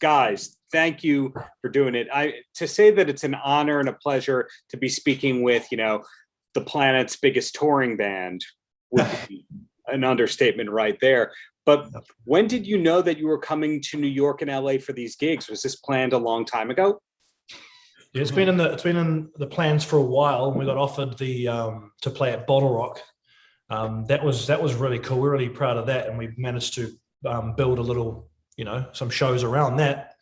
guys, thank you for doing it. To say that it's an honor and a pleasure to be speaking with, the planet's biggest touring band would be an understatement right there. But when did you know that you were coming to New York and LA for these gigs? Was this planned a long time ago? Yeah, it's been in the plans for a while. We got offered to play at Bottle Rock. That was really cool. We're really proud of that, and we managed to build a little, some shows around that.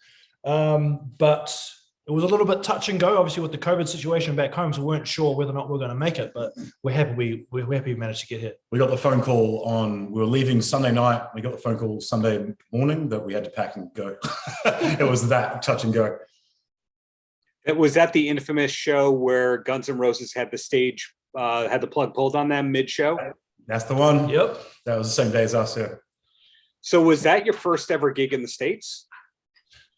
But it was a little bit touch and go, obviously, with the COVID situation back home, so we weren't sure whether or not we were going to make it. But we're happy we managed to get here. We got the phone call we were leaving Sunday night. We got the phone call Sunday morning that we had to pack and go. It was that touch and go. Was that the infamous show where Guns N' Roses had the stage, had the plug pulled on them mid-show? That's the one. Yep. That was the same day as us, yeah. So was that your first ever gig in the States?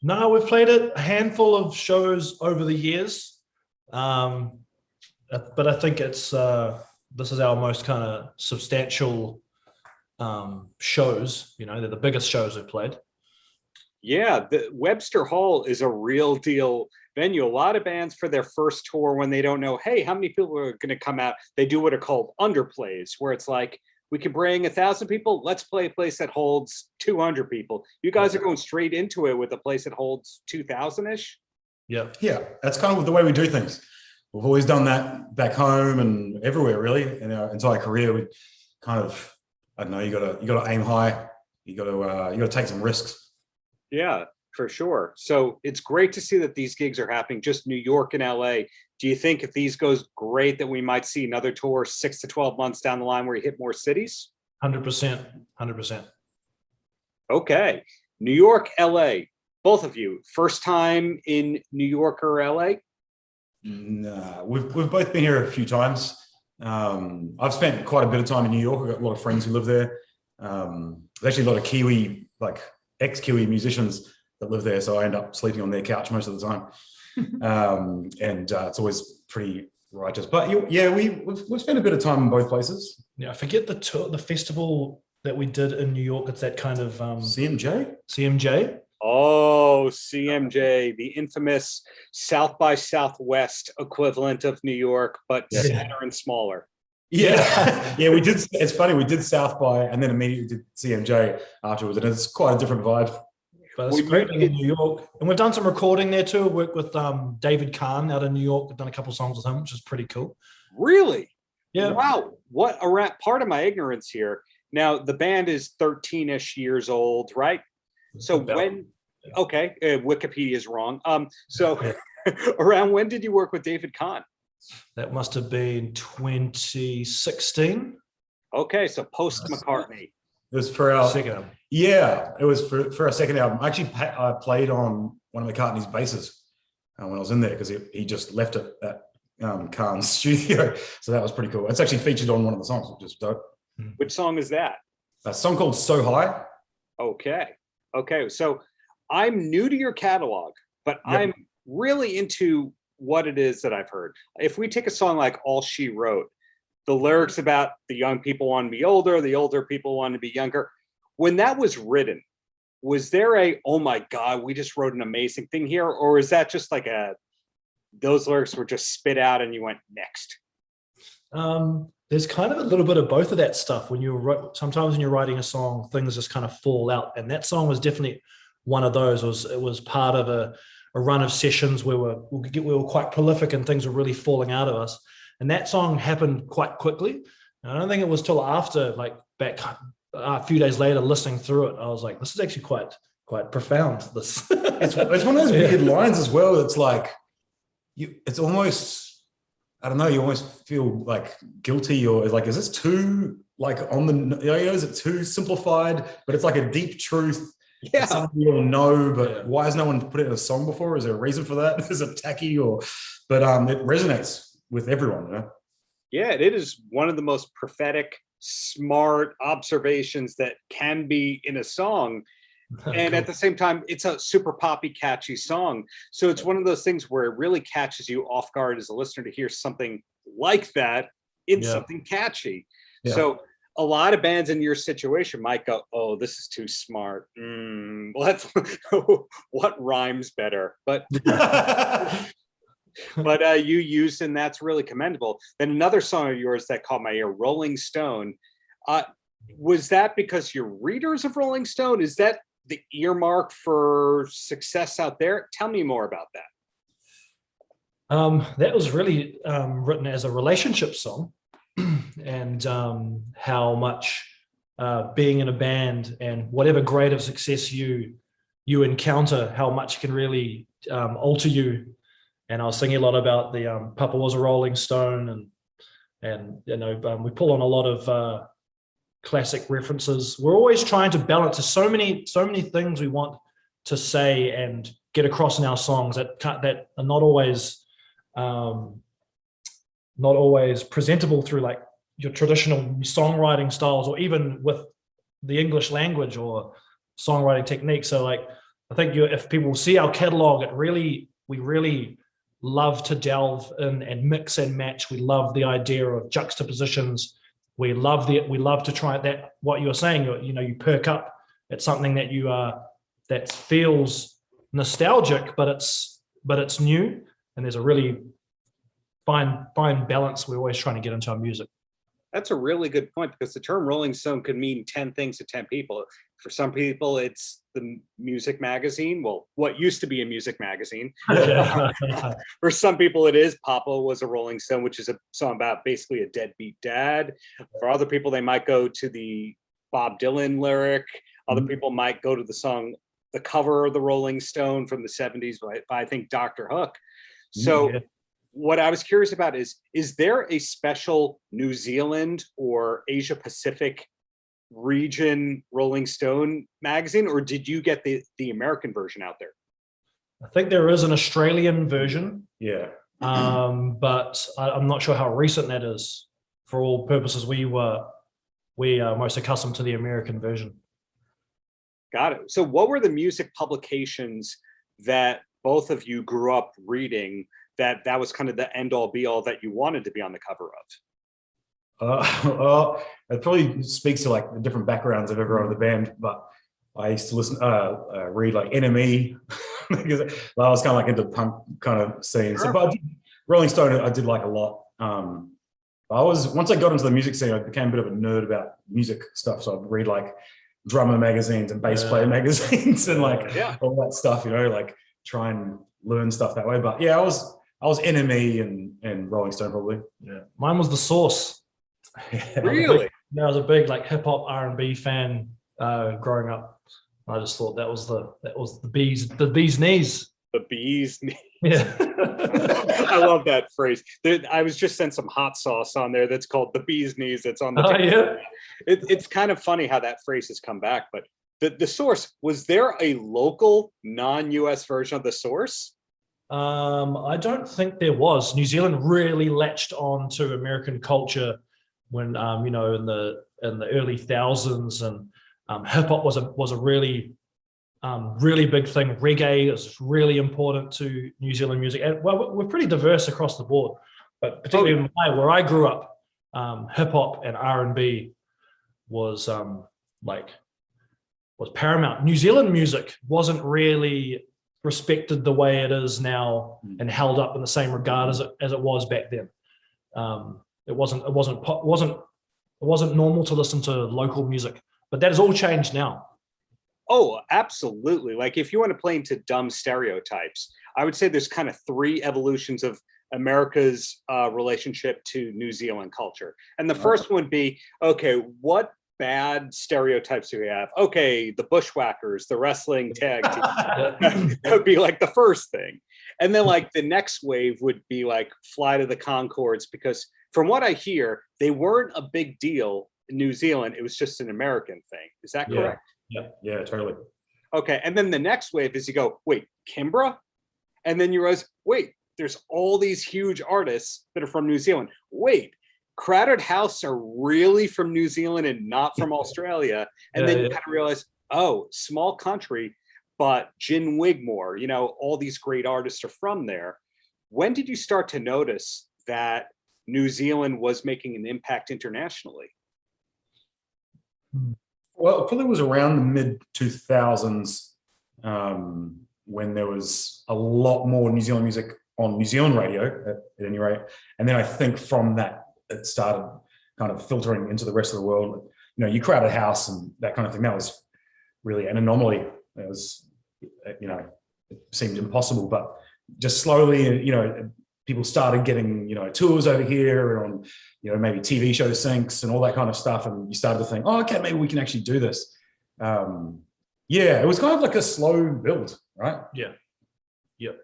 No, we've played a handful of shows over the years. But I think this is our most kind of substantial shows. They're the biggest shows we've played. Yeah, the Webster Hall is a real deal venue. A lot of bands for their first tour, when they don't know, hey, how many people are going to come out, they do what are called underplays, where it's like, we can bring 1,000 people. Let's play a place that holds 200 people. You guys are going straight into it with a place that holds 2,000-ish. Yeah. Yeah, that's kind of the way we do things. We've always done that back home and everywhere, really. In our entire career, we kind of, I don't know, you got to aim high. You got to take some risks. Yeah, for sure. So it's great to see that these gigs are happening, just New York and LA. Do you think if these goes great that we might see another tour 6 to 12 months down the line where you hit more cities? 100%. 100%. Okay. New York, LA, both of you, first time in New York or LA? Nah, we've both been here a few times. I've spent quite a bit of time in New York. I've got a lot of friends who live there. There's actually a lot of Kiwi, like ex-Kiwi musicians that live there, so I end up sleeping on their couch most of the time. And it's always pretty righteous. But yeah, we've spent a bit of time in both places. Yeah, I forget the festival that we did in New York. It's that kind of CMJ. CMJ. Oh, CMJ, the infamous South by Southwest equivalent of New York, but sadder and smaller. Yeah, yeah, we did. It's funny, we did South by and then immediately did CMJ afterwards, and it's quite a different vibe. But it's great being in New York, and we've done some recording there too. Worked with David Kahn out in New York. We've done a couple of songs with him, which is pretty cool. Really? Yeah. Wow. What a part of my ignorance here. Now the band is 13-ish years old, right? So Wikipedia is wrong. So around when did you work with David Kahn? That must have been 2016. Okay, so post McCartney. It was for our second album. Yeah, it was for our second album. Actually, I played on one of McCartney's basses when I was in there because he just left it at Kahn's studio. So that was pretty cool. It's actually featured on one of the songs, which is dope. Which song is that? A song called So High. Okay. So I'm new to your catalog, but yep. I'm really into what it is that I've heard. If we take a song like All She Wrote, the lyrics about the young people want to be older, the older people want to be younger. When that was written, was there oh my God, we just wrote an amazing thing here? Or is that just like those lyrics were just spit out and you went next? There's kind of a little bit of both of that stuff. Sometimes when you're writing a song, things just kind of fall out. And that song was definitely one of those. It was part of a run of sessions where we were quite prolific and things were really falling out of us. And that song happened quite quickly. And I don't think it was till after, like back a few days later, listening through it, I was like, this is actually quite profound. This it's one of those weird lines as well. It's like it's almost, I don't know, you almost feel like guilty, or like, is this too like on the, is it too simplified? But it's like a deep truth. Yeah, something you all know, but why has no one put it in a song before? Is there a reason for that? Is it tacky but it resonates with everyone, you know? Yeah, it is one of the most prophetic, smart observations that can be in a song. And cool. At the same time, it's a super poppy, catchy song. So it's one of those things where it really catches you off guard as a listener to hear something like that in something catchy. Yeah. So a lot of bands in your situation might go, oh, this is too smart. Let's what rhymes better? But you used, and that's really commendable. Then another song of yours that caught my ear, Rolling Stone. Was that because you're readers of Rolling Stone? Is that the earmark for success out there? Tell me more about that. That was really written as a relationship song, and how much being in a band and whatever grade of success you encounter, how much can really alter you. And I was thinking a lot about the Papa was a Rolling Stone, and you know, we pull on a lot of classic references. We're always trying to balance. There's so many things we want to say and get across in our songs that are not always presentable through like your traditional songwriting styles, or even with the English language or songwriting technique. So like, I think if people see our catalog, we really love to delve in and mix and match. We love the idea of juxtapositions. We love to try that. What you're saying, you perk up at something that feels nostalgic, but it's new. And there's a really fine balance we're always trying to get into our music. That's a really good point, because the term Rolling Stone could mean 10 things to 10 people. For some people, it's the music magazine. Well, what used to be a music magazine. For some people, it is Papa Was a Rolling Stone, which is a song about basically a deadbeat dad. For other people, they might go to the Bob Dylan lyric. Other people might go to the song, the cover of the Rolling Stone from the 70s by I think Dr. Hook. So what I was curious about is there a special New Zealand or Asia Pacific region Rolling Stone magazine, or did you get the American version out there? I think there is an Australian version. Yeah. But I'm not sure how recent that is. For all purposes, we are most accustomed to the American version. Got it. So what were the music publications that both of you grew up reading that was kind of the end all be all that you wanted to be on the cover of? Well, it probably speaks to like the different backgrounds of everyone in the band, but I used to read like NME because I was kind of like into punk kind of scene. So, but Rolling Stone, I did like a lot. Once I got into the music scene, I became a bit of a nerd about music stuff. So I'd read like drummer magazines and bass player magazines and like all that stuff, like try and learn stuff that way. But yeah, I was NME and Rolling Stone probably. Yeah, mine was The Source. Really? I was a big like hip hop R&B fan growing up. I just thought that was the bee's knees. The bee's knees. Yeah. I love that phrase. I was just sent some hot sauce on there that's called the bee's knees. That's on the yeah. It's kind of funny how that phrase has come back. But the Source, was there a local non-US version of The Source? I don't think there was. New Zealand really latched on to American culture when in the early thousands, and hip hop was a really big thing. Reggae is really important to New Zealand music, and well, we're pretty diverse across the board. But particularly where I grew up, hip hop and R&B was paramount. New Zealand music wasn't really respected the way it is now and held up in the same regard as it was back then. It wasn't normal to listen to local music, but that has all changed now. Oh, absolutely. Like if you want to play into dumb stereotypes, I would say there's kind of 3 evolutions of America's relationship to New Zealand culture. And the first one would be, okay, what bad stereotypes do we have? Okay, the Bushwhackers, the wrestling tag team. That would be like the first thing. And then like the next wave would be like Fly to the Conchords, because from what I hear, they weren't a big deal in New Zealand. It was just an American thing. Is that correct? Yeah, totally. Okay, and then the next wave is you go, wait, Kimbra? And then you realize, wait, there's all these huge artists that are from New Zealand. Wait, Crowded House are really from New Zealand and not from Australia. And then you kind of realize, oh, small country, but Gin Wigmore, all these great artists are from there. When did you start to notice that New Zealand was making an impact internationally? Well, it probably was around the mid 2000s when there was a lot more New Zealand music on New Zealand radio, at any rate. And then I think from that, it started kind of filtering into the rest of the world. You know, you crowded house and that kind of thing. That was really an anomaly. It was, you know, it seemed impossible, but just slowly, you know, people started getting, you know, tours over here on, you know, maybe TV show syncs and all that kind of stuff. And you started to think, oh, okay, maybe we can actually do this. Yeah, it was kind of like a slow build, right? Yeah. Yep.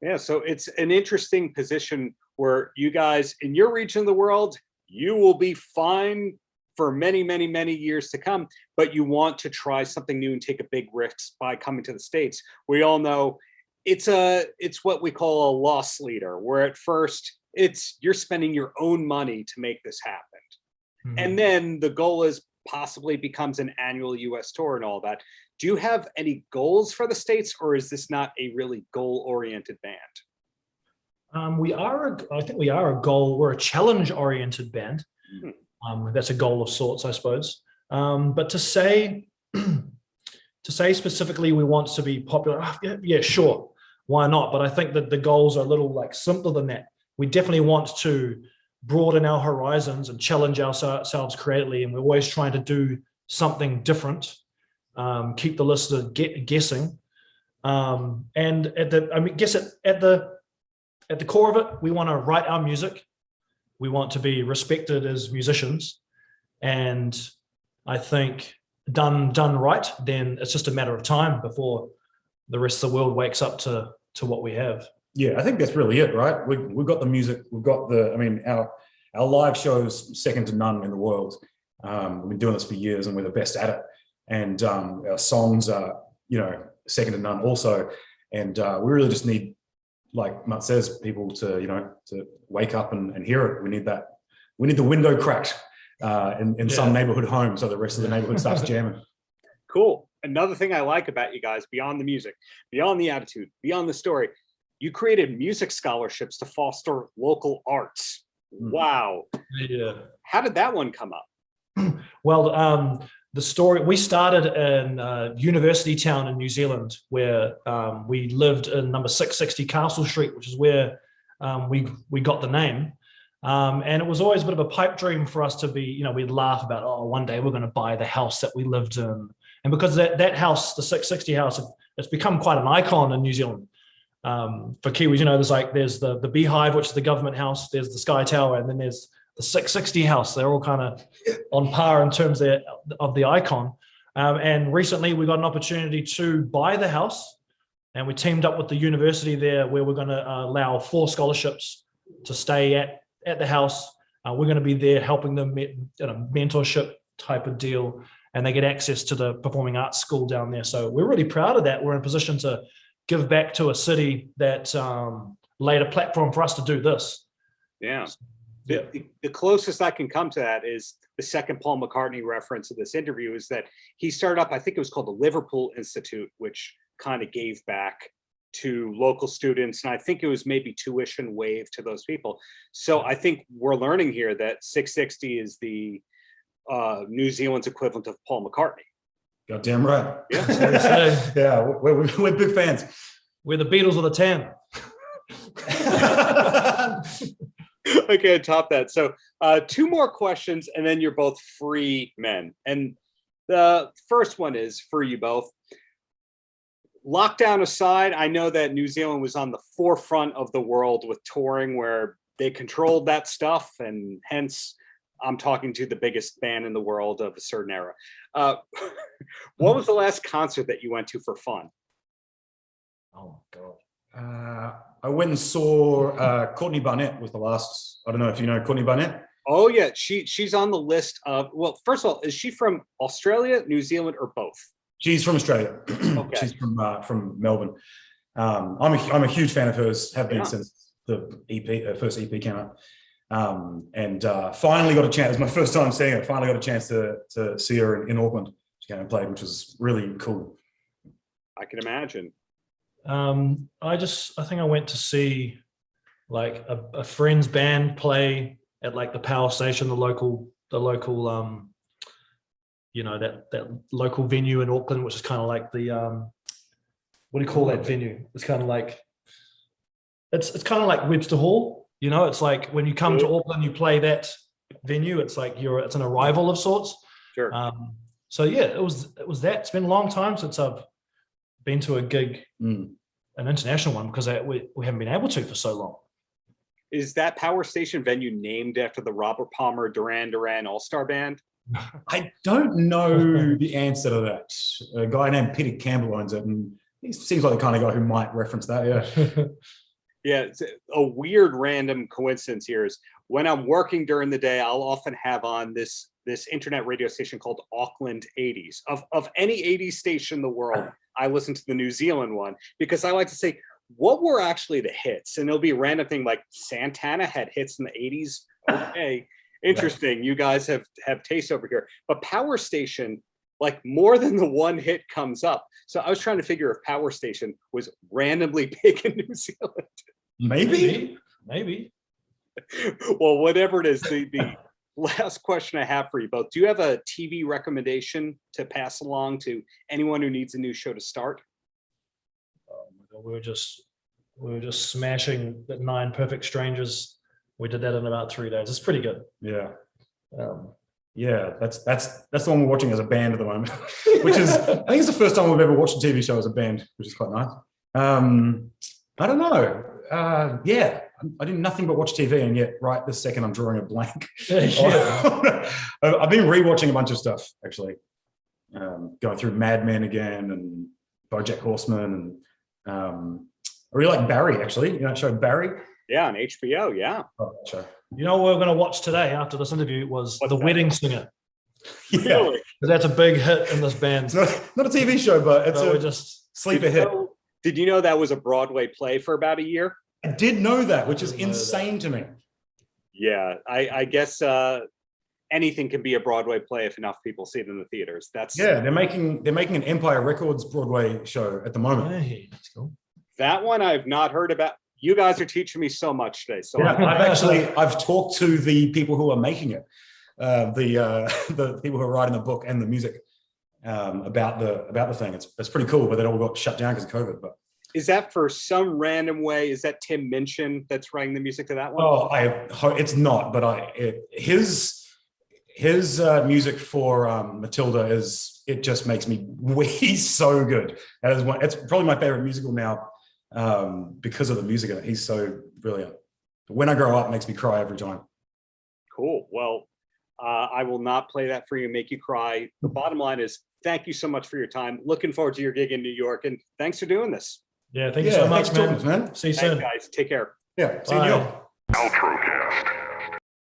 Yeah, so it's an interesting position where you guys in your region of the world, you will be fine for many, many, many years to come, but you want to try something new and take a big risk by coming to the States. We all know it's what we call a loss leader, where at first you're spending your own money to make this happen. Mm-hmm. And then the goal is possibly becomes an annual US tour and all that. Do you have any goals for the States, or is this not a really goal-oriented band? I think we are we're a challenge-oriented band. That's a goal of sorts, I suppose. But to say specifically we want to be popular, yeah, sure, why not? But I think that the goals are a little like simpler than that. We definitely want to broaden our horizons and challenge ourselves creatively, and we're always trying to do something different, keep the listener guessing. And at the core of it, we want to write our music. We want to be respected as musicians, and I think done right, then it's just a matter of time before the rest of the world wakes up to what we have. Yeah, I think that's really it, right? We've got the music, we've got our live shows second to none in the world. We've been doing this for years, and we're the best at it. And our songs are, you know, second to none also. And we really just need, like Matt says, people to, you know, to wake up and hear it. We need that. We need the window cracked in some neighborhood home, so the rest of the neighborhood starts jamming. Cool. Another thing I like about you guys, beyond the music, beyond the attitude, beyond the story, you created music scholarships to foster local arts. Wow. Yeah. How did that one come up? Well, the story, we started in university town in New Zealand, where we lived in number 660 Castle Street, which is where we got the name. And it was always a bit of a pipe dream for us to be, you know, we'd laugh about, oh, one day we're going to buy the house that we lived in. And because that house, the 660 house, it's become quite an icon in New Zealand. For Kiwis, you know, there's the Beehive, which is the government house, there's the Sky Tower, and then there's the 660 house. They're all kind of on par in terms of the icon. And recently we got an opportunity to buy the house, and we teamed up with the university there, where we're going to allow 4 scholarships to stay at the house. We're going to be there helping them, in a mentorship type of deal, and they get access to the performing arts school down there. So we're really proud of that. We're in a position to give back to a city that laid a platform for us to do this. Yeah. The closest I can come to that is the second Paul McCartney reference in this interview, is that he started up, I think it was called the Liverpool Institute, which kind of gave back to local students. And I think it was maybe tuition waived to those people. So I think we're learning here that 660 is the New Zealand's equivalent of Paul McCartney. Goddamn right. Yeah. Yeah, we're big fans. We're the Beatles of the Tam. I can't top that. So 2 more questions, and then you're both free men. And the first one is for you both. Lockdown aside, I know that New Zealand was on the forefront of the world with touring, where they controlled that stuff, and hence I'm talking to the biggest band in the world of a certain era. What was the last concert that you went to for fun? Oh God. I went and saw Courtney Barnett was the last. I don't know if you know Courtney Barnett. Oh yeah, she's on the list of. Well, first of all, is she from Australia, New Zealand, or both? She's from Australia. Okay. She's from Melbourne. I'm a huge fan of hers. Have been since the EP, her first EP came out. And finally got a chance. It was my first time seeing her. Finally got a chance to see her in Auckland. She came and played, which was really cool. I can imagine. I think I went to see like a friend's band play at like the power station, the local you know, that local venue in Auckland, which is kind of like the what do you call that venue? It's kind of like it's kind of like Webster Hall. You know, it's like when you come to Auckland, you play that venue. It's like it's an arrival of sorts. Sure. So yeah, it was that. It's been a long time since I've been to a gig, an international one, because we haven't been able to for so long. Is that Power Station venue named after the Robert Palmer Duran Duran All-Star Band? I don't know the answer to that. A guy named Peter Campbell owns it, and he seems like the kind of guy who might reference that. Yeah. Yeah, it's a weird random coincidence here is when I'm working during the day, I'll often have on this internet radio station called Auckland 80s. Of any 80s station in the world, I listen to the New Zealand one because I like to say, what were actually the hits? And it'll be a random thing like Santana had hits in the 80s. Okay, interesting. You guys have taste over here. But Power Station, like more than the one hit comes up. So I was trying to figure if Power Station was randomly big in New Zealand. Maybe. Well, whatever it is, the last question I have for you both. Do you have a TV recommendation to pass along to anyone who needs a new show to start? We were just smashing the 9 Perfect Strangers. We did that in about 3 days. It's pretty good. Yeah. Yeah, that's the one we're watching as a band at the moment, which is, I think it's the first time we've ever watched a TV show as a band, which is quite nice. I don't know. Yeah, I did nothing but watch TV, and yet right this second I'm drawing a blank. Yeah. I've been rewatching a bunch of stuff actually, going through Mad Men again and BoJack Horseman, and I really like Barry actually. You know that show Barry? Yeah, on HBO. Yeah. Oh, that show. You know what we're going to watch today after this interview was What's The that? Wedding Singer. Yeah, Really? That's a big hit in this band. it's not a TV show, but it's So a we just sleeper hit. Did you know that was a Broadway play for about a year? I did know that, which is Didn't know that. insane to me. Yeah, I guess anything can be a Broadway play if enough people see it in the theaters. That's Yeah, they're making an Empire Records Broadway show at the moment. hey, that's cool. that one I've not heard about. You guys are teaching me so much today. So Yeah, I've talked to the people who are making it, the people who are writing the book and the music about the thing. It's pretty cool, but it all got shut down because of COVID. But is that for some random way? Is that Tim Minchin that's writing the music to that one? oh, it's not. But his music for Matilda it just makes me he's so good. It's probably my favorite musical now. Because of the music in it. He's so brilliant. When I Grow Up makes me cry every time. Cool. Well, I will not play that for you and make you cry. The bottom line is thank you so much for your time. Looking forward to your gig in New York, and thanks for doing this. Yeah, thank you so much, thanks for doing this, man. See you Thanks, soon. guys. Take care. Yeah, see you. Bye. Paltrocast.